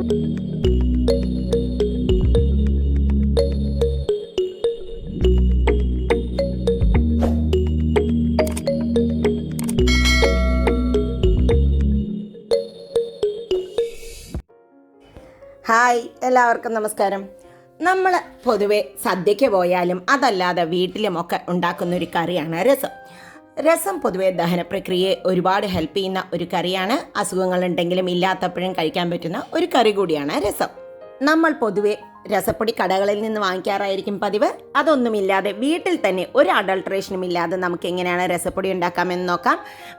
Hi, എല്ലാവർക്കും നമസ്കാരം. നമ്മൾ പൊതുവെ സദ്യയ്ക്ക് പോയാലും അതല്ലാതെ വീട്ടിലുമൊക്കെ ഉണ്ടാക്കുന്നൊരു കറിയാണ് രസം. രസം പൊതുവെ ദഹന പ്രക്രിയയെ ഒരുപാട് ഹെൽപ്പ് ചെയ്യുന്ന ഒരു കറിയാണ്. അസുഖങ്ങളുണ്ടെങ്കിലും ഇല്ലാത്തപ്പോഴും കഴിക്കാൻ പറ്റുന്ന ഒരു കറി കൂടിയാണ് രസം. നമ്മൾ പൊതുവെ രസപ്പൊടി കടകളിൽ നിന്ന് വാങ്ങിക്കാറായിരിക്കും പതിവ്. അതൊന്നുമില്ലാതെ വീട്ടിൽ തന്നെ ഒരു അഡൾട്രേഷനും ഇല്ലാതെ നമുക്ക് എങ്ങനെയാണ് രസപ്പൊടി ഉണ്ടാക്കാമെന്ന് നോക്കാം.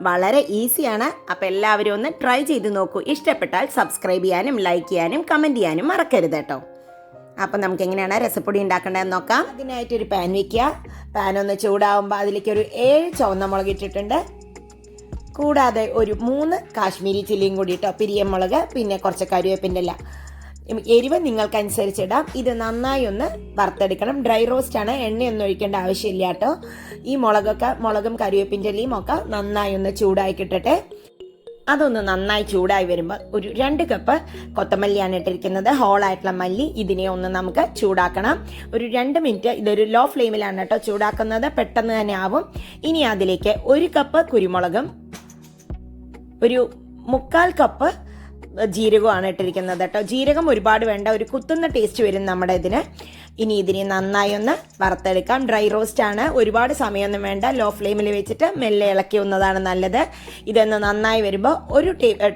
വളരെ ഈസിയാണ്. അപ്പോൾ എല്ലാവരും ഒന്ന് ട്രൈ ചെയ്ത് നോക്കൂ. ഇഷ്ടപ്പെട്ടാൽ സബ്സ്ക്രൈബ് ചെയ്യാനും ലൈക്ക് ചെയ്യാനും കമൻറ്റ് ചെയ്യാനും മറക്കരുത് കേട്ടോ. അപ്പം നമുക്ക് എങ്ങനെയാണ് രസപ്പൊടി ഉണ്ടാക്കേണ്ടതെന്ന് നോക്കാം. അതിനായിട്ടൊരു പാൻ വയ്ക്കുക. പാൻ ഒന്ന് ചൂടാവുമ്പോൾ അതിലേക്ക് ഒരു 7 ചുവന്ന മുളക് ഇട്ടിട്ടുണ്ട്. കൂടാതെ ഒരു 3 കാശ്മീരി ചില്ലിയും കൂടി ഇട്ടോ, പിരിയമുളക്, പിന്നെ കുറച്ച് കറിവേപ്പിൻ്റെ ഇല. എരിവ് നിങ്ങൾക്കനുസരിച്ചിടാം. ഇത് നന്നായി ഒന്ന് വറുത്തെടുക്കണം. ഡ്രൈ റോസ്റ്റ് ആണ്, എണ്ണയൊന്നും ഒഴിക്കേണ്ട ആവശ്യമില്ല കേട്ടോ. ഈ മുളകും കറിവേപ്പിൻ്റെ ഇലയും ഒക്കെ നന്നായി ഒന്ന് ചൂടായി കിട്ടട്ടെ. അതൊന്ന് നന്നായി ചൂടായി വരുമ്പോൾ ഒരു 2 കപ്പ് കൊത്തമല്ലിയാണ് ഇട്ടിരിക്കുന്നത്, ഹോളായിട്ടുള്ള മല്ലി. ഇതിനെ ഒന്ന് നമുക്ക് ചൂടാക്കണം. ഒരു 2 മിനിറ്റ്. ഇതൊരു ലോ ഫ്ലെയിമിലാണ് കേട്ടോ ചൂടാക്കുന്നത്, പെട്ടെന്ന് തന്നെ ആവും. ഇനി അതിലേക്ക് 1 കപ്പ് കുരുമുളകും ഒരു 1/4 കപ്പ് ജീരകമാണ് ഇട്ടിരിക്കുന്നത് കേട്ടോ. ജീരകം ഒരുപാട് വേണ്ട, ഒരു കുത്തുന്ന ടേസ്റ്റ് വരും നമ്മുടെ ഇതിന്. ഇനി ഇതിനെ നന്നായി ഒന്ന് വറുത്തെടുക്കാം. ഡ്രൈ റോസ്റ്റ് ആണ്, ഒരുപാട് സമയമൊന്നും വേണ്ട. ലോ ഫ്ലെയിമിൽ വെച്ചിട്ട് മെല്ലെ ഇളക്കി വന്നതാണ് നല്ലത്. ഇതൊന്ന് നന്നായി വരുമ്പോൾ ഒരു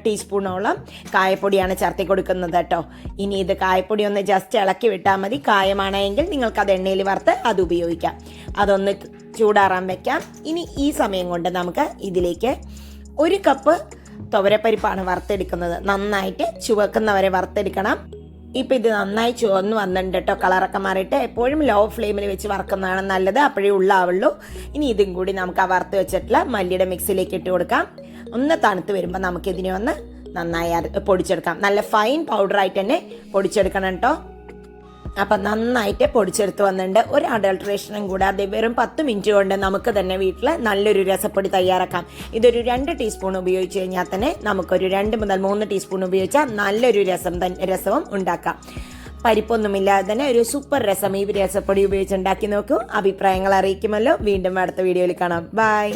ടീസ്പൂണോളം കായപ്പൊടിയാണ് ചേർത്തി കൊടുക്കുന്നത് കേട്ടോ. ഇനി ഇത് കായപ്പൊടി ഒന്ന് ജസ്റ്റ് ഇളക്കി വിട്ടാൽ മതി. കായമാണെങ്കിൽ നിങ്ങൾക്ക് അത് എണ്ണയിൽ വറുത്ത് അത് ഉപയോഗിക്കാം. അതൊന്ന് ചൂടാറാൻ വെക്കാം. ഇനി ഈ സമയം കൊണ്ട് നമുക്ക് ഇതിലേക്ക് 1 കപ്പ് തുവരപ്പരിപ്പാണ് വറുത്തെടുക്കുന്നത്. നന്നായിട്ട് ചുവക്കുന്നവരെ വറുത്തെടുക്കണം. ഇപ്പം ഇത് നന്നായി ചുവന്ന് വന്നിട്ടുണ്ട് കേട്ടോ, കളറൊക്കെ മാറിയിട്ട്. എപ്പോഴും ലോ ഫ്ലെയിമിൽ വെച്ച് വറുക്കുന്നതാണ് നല്ലത്, അപ്പോഴേ ഉള്ളാവുള്ളൂ. ഇനി ഇതും കൂടി നമുക്ക് ആ വറുത്ത് വെച്ചിട്ടുള്ള മല്ലിയുടെ മിക്സിലേക്ക് ഇട്ട് കൊടുക്കാം. ഒന്ന് തണുത്ത് വരുമ്പോൾ നമുക്കിതിനെ ഒന്ന് നന്നായി പൊടിച്ചെടുക്കാം. നല്ല ഫൈൻ പൗഡറായിട്ട് തന്നെ പൊടിച്ചെടുക്കണം കേട്ടോ. അപ്പം നന്നായിട്ട് പൊടിച്ചെടുത്ത് വന്നിട്ടുണ്ട്. ഒരു അഡൾട്രേഷനും കൂടാതെ വെറും 10 മിനിറ്റ് കൊണ്ട് നമുക്ക് തന്നെ വീട്ടിൽ നല്ലൊരു രസപ്പൊടി തയ്യാറാക്കാം. ഇതൊരു 2 ടീസ്പൂൺ ഉപയോഗിച്ച് കഴിഞ്ഞാൽ തന്നെ നമുക്കൊരു 2 മുതൽ 3 ടീസ്പൂൺ ഉപയോഗിച്ചാൽ നല്ലൊരു രസവും ഉണ്ടാക്കാം. പരിപ്പൊന്നുമില്ലാതെ തന്നെ ഒരു സൂപ്പർ രസം ഈ രസപ്പൊടി ഉപയോഗിച്ച് ഉണ്ടാക്കി നോക്കൂ. അഭിപ്രായങ്ങൾ അറിയിക്കുമല്ലോ. വീണ്ടും അടുത്ത വീഡിയോയിൽ കാണാം. ബൈ.